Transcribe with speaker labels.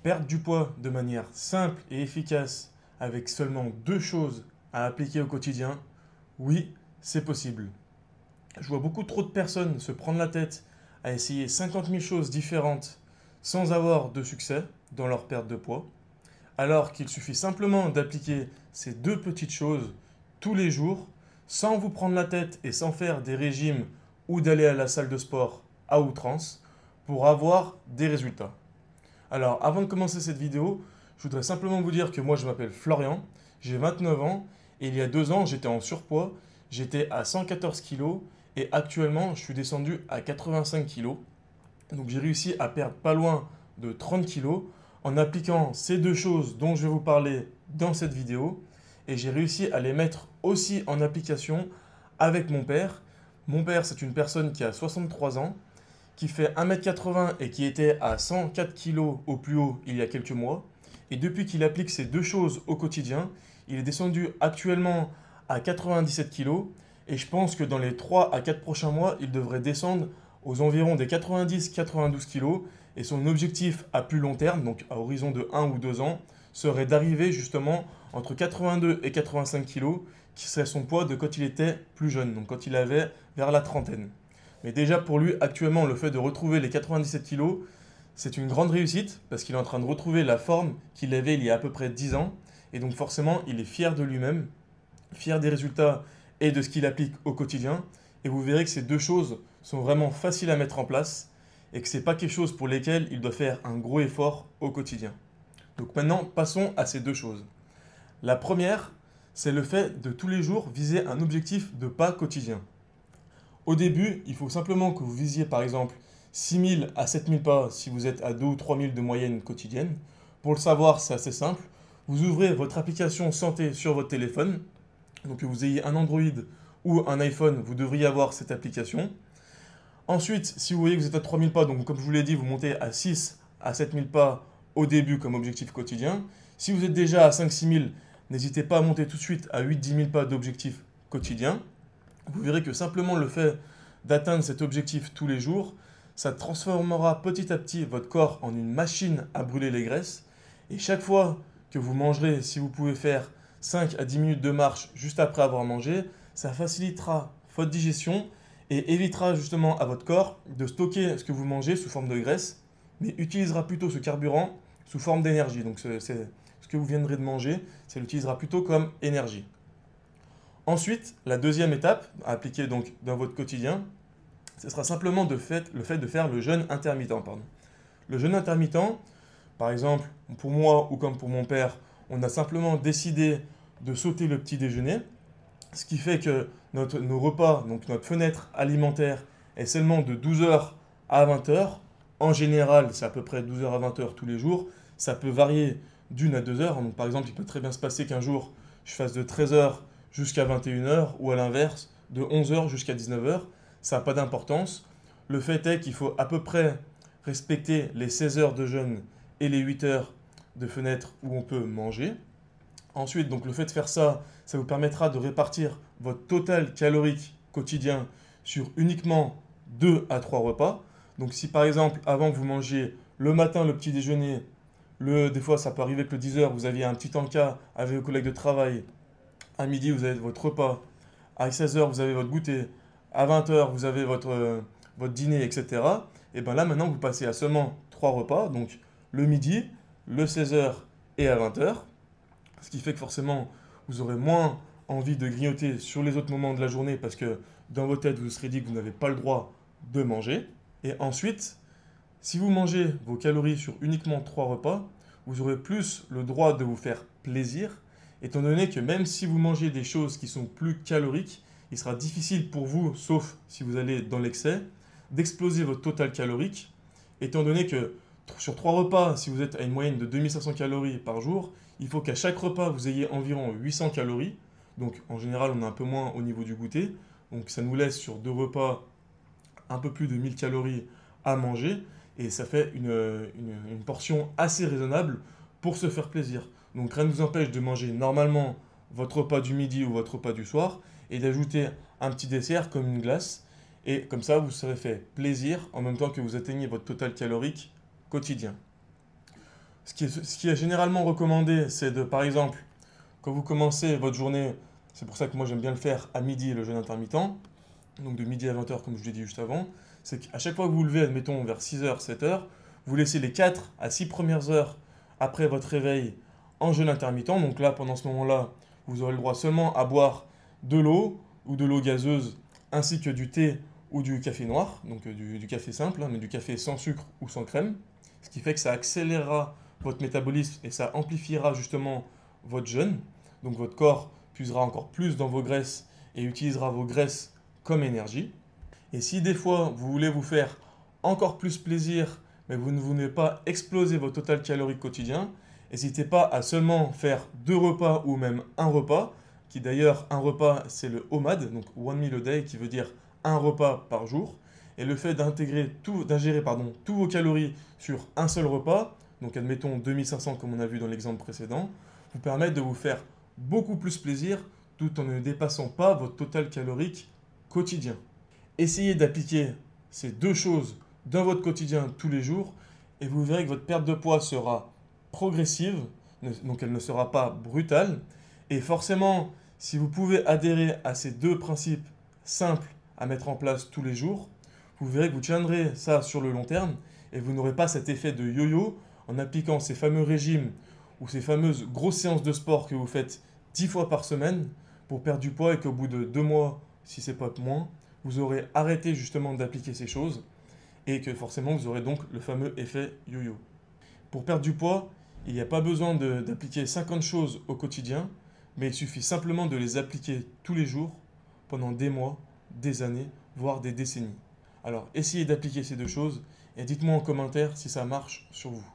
Speaker 1: Perdre du poids de manière simple et efficace avec seulement deux choses à appliquer au quotidien, oui, c'est possible. Je vois beaucoup trop de personnes se prendre la tête à essayer 50 000 choses différentes sans avoir de succès dans leur perte de poids, alors qu'il suffit simplement d'appliquer ces deux petites choses tous les jours sans vous prendre la tête et sans faire des régimes ou d'aller à la salle de sport à outrance pour avoir des résultats. Alors, avant de commencer cette vidéo, je voudrais simplement vous dire que moi, je m'appelle Florian, j'ai 29 ans, et il y a 2 ans, j'étais en surpoids, j'étais à 114 kilos, et actuellement, je suis descendu à 85 kilos. Donc, j'ai réussi à perdre pas loin de 30 kilos en appliquant ces deux choses dont je vais vous parler dans cette vidéo, et j'ai réussi à les mettre aussi en application avec mon père. Mon père, c'est une personne qui a 63 ans, qui fait 1,80 m et qui était à 104 kg au plus haut il y a quelques mois. Et depuis qu'il applique ces deux choses au quotidien, il est descendu actuellement à 97 kg. Et je pense que dans les 3 à 4 prochains mois, il devrait descendre aux environs des 90-92 kg. Et son objectif à plus long terme, donc à horizon de 1 ou 2 ans, serait d'arriver justement entre 82 et 85 kg, qui serait son poids de quand il était plus jeune, donc quand il avait vers la trentaine. Mais déjà pour lui, actuellement, le fait de retrouver les 97 kilos, c'est une grande réussite parce qu'il est en train de retrouver la forme qu'il avait il y a à peu près 10 ans. Et donc forcément, il est fier de lui-même, fier des résultats et de ce qu'il applique au quotidien. Et vous verrez que ces deux choses sont vraiment faciles à mettre en place et que ce n'est pas quelque chose pour lesquelles il doit faire un gros effort au quotidien. Donc maintenant, passons à ces deux choses. La première, c'est le fait de tous les jours viser un objectif de pas quotidien. Au début, il faut simplement que vous visiez par exemple 6 000 à 7 000 pas si vous êtes à 2 ou 3 000 de moyenne quotidienne. Pour le savoir, c'est assez simple. Vous ouvrez votre application santé sur votre téléphone. Donc que vous ayez un Android ou un iPhone, vous devriez avoir cette application. Ensuite, si vous voyez que vous êtes à 3 000 pas, donc comme je vous l'ai dit, vous montez à 6 à 7 000 pas au début comme objectif quotidien. Si vous êtes déjà à 5-6 000, n'hésitez pas à monter tout de suite à 8-10 000 pas d'objectif quotidien. Vous verrez que simplement le fait d'atteindre cet objectif tous les jours, ça transformera petit à petit votre corps en une machine à brûler les graisses. Et chaque fois que vous mangerez, si vous pouvez faire 5 à 10 minutes de marche juste après avoir mangé, ça facilitera votre digestion et évitera justement à votre corps de stocker ce que vous mangez sous forme de graisse, mais utilisera plutôt ce carburant sous forme d'énergie. Donc c'est ce que vous viendrez de manger, ça l'utilisera plutôt comme énergie. Ensuite, la deuxième étape à appliquer donc dans votre quotidien, ce sera simplement le fait de faire le jeûne intermittent. Le jeûne intermittent, par exemple, pour moi ou comme pour mon père, on a simplement décidé de sauter le petit déjeuner, ce qui fait que nos repas, donc notre fenêtre alimentaire, est seulement de 12 heures à 20 heures. En général, c'est à peu près 12 heures à 20 heures tous les jours. Ça peut varier d'une à 2 heures. Donc, par exemple, il peut très bien se passer qu'un jour, je fasse de 13 heures jusqu'à 21 heures ou à l'inverse, de 11 heures jusqu'à 19 heures. Ça n'a pas d'importance. Le fait est qu'il faut à peu près respecter les 16 heures de jeûne et les 8 heures de fenêtre où on peut manger. Ensuite, donc le fait de faire ça, ça vous permettra de répartir votre total calorique quotidien sur uniquement 2 à 3 repas. Donc si par exemple, avant vous mangiez le matin le petit déjeuner, des fois ça peut arriver que le 10 heures, vous aviez un petit encas avec vos collègues de travail, à midi vous avez votre repas, à 16 heures vous avez votre goûter, à 20 heures vous avez votre dîner, etc. Et bien là maintenant vous passez à seulement 3 repas, donc le midi, le 16 heures et à 20 heures. Ce qui fait que forcément, vous aurez moins envie de grignoter sur les autres moments de la journée parce que dans votre tête, vous vous serez dit que vous n'avez pas le droit de manger. Et ensuite, si vous mangez vos calories sur uniquement 3 repas, vous aurez plus le droit de vous faire plaisir, étant donné que même si vous mangez des choses qui sont plus caloriques, il sera difficile pour vous, sauf si vous allez dans l'excès, d'exploser votre total calorique, étant donné que sur 3 repas, si vous êtes à une moyenne de 2500 calories par jour, il faut qu'à chaque repas, vous ayez environ 800 calories. Donc en général, on est un peu moins au niveau du goûter. Donc ça nous laisse sur 2 repas un peu plus de 1000 calories à manger. Et ça fait une portion assez raisonnable pour se faire plaisir. Donc rien ne vous empêche de manger normalement votre repas du midi ou votre repas du soir et d'ajouter un petit dessert comme une glace. Et comme ça, vous serez fait plaisir en même temps que vous atteignez votre total calorique quotidien. Ce qui est généralement recommandé, c'est de, par exemple, quand vous commencez votre journée, c'est pour ça que moi j'aime bien le faire à midi, le jeûne intermittent, donc de midi à 20h comme je l'ai dit juste avant, c'est qu'à chaque fois que vous vous levez, admettons vers 6h, 7h, vous laissez les 4 à 6 premières heures après votre réveil en jeûne intermittent. Donc là, pendant ce moment-là, vous aurez le droit seulement à boire de l'eau ou de l'eau gazeuse, ainsi que du thé ou du café noir, donc du café simple, hein, mais du café sans sucre ou sans crème, ce qui fait que ça accélérera votre métabolisme et ça amplifiera justement votre jeûne. Donc votre corps puisera encore plus dans vos graisses et utilisera vos graisses comme énergie. Et si des fois vous voulez vous faire encore plus plaisir, mais vous ne voulez pas exploser votre total calorique quotidien, n'hésitez pas à seulement faire 2 repas ou même un repas, qui d'ailleurs un repas c'est le OMAD, donc one meal a day, qui veut dire un repas par jour. Et le fait d'ingérer tous vos calories sur un seul repas, donc admettons 2500 comme on a vu dans l'exemple précédent, vous permet de vous faire beaucoup plus plaisir tout en ne dépassant pas votre total calorique quotidien. Essayez d'appliquer ces 2 choses dans votre quotidien tous les jours et vous verrez que votre perte de poids sera progressive, donc elle ne sera pas brutale. Et forcément, si vous pouvez adhérer à ces 2 principes simples à mettre en place tous les jours, vous verrez que vous tiendrez ça sur le long terme et vous n'aurez pas cet effet de yo-yo en appliquant ces fameux régimes ou ces fameuses grosses séances de sport que vous faites 10 fois par semaine pour perdre du poids et qu'au bout de 2 mois, si c'est pas moins, vous aurez arrêté justement d'appliquer ces choses et que forcément vous aurez donc le fameux effet yo-yo. Pour perdre du poids, il n'y a pas besoin d'appliquer 50 choses au quotidien, mais il suffit simplement de les appliquer tous les jours pendant des mois, des années, voire des décennies. Alors essayez d'appliquer ces 2 choses et dites-moi en commentaire si ça marche sur vous.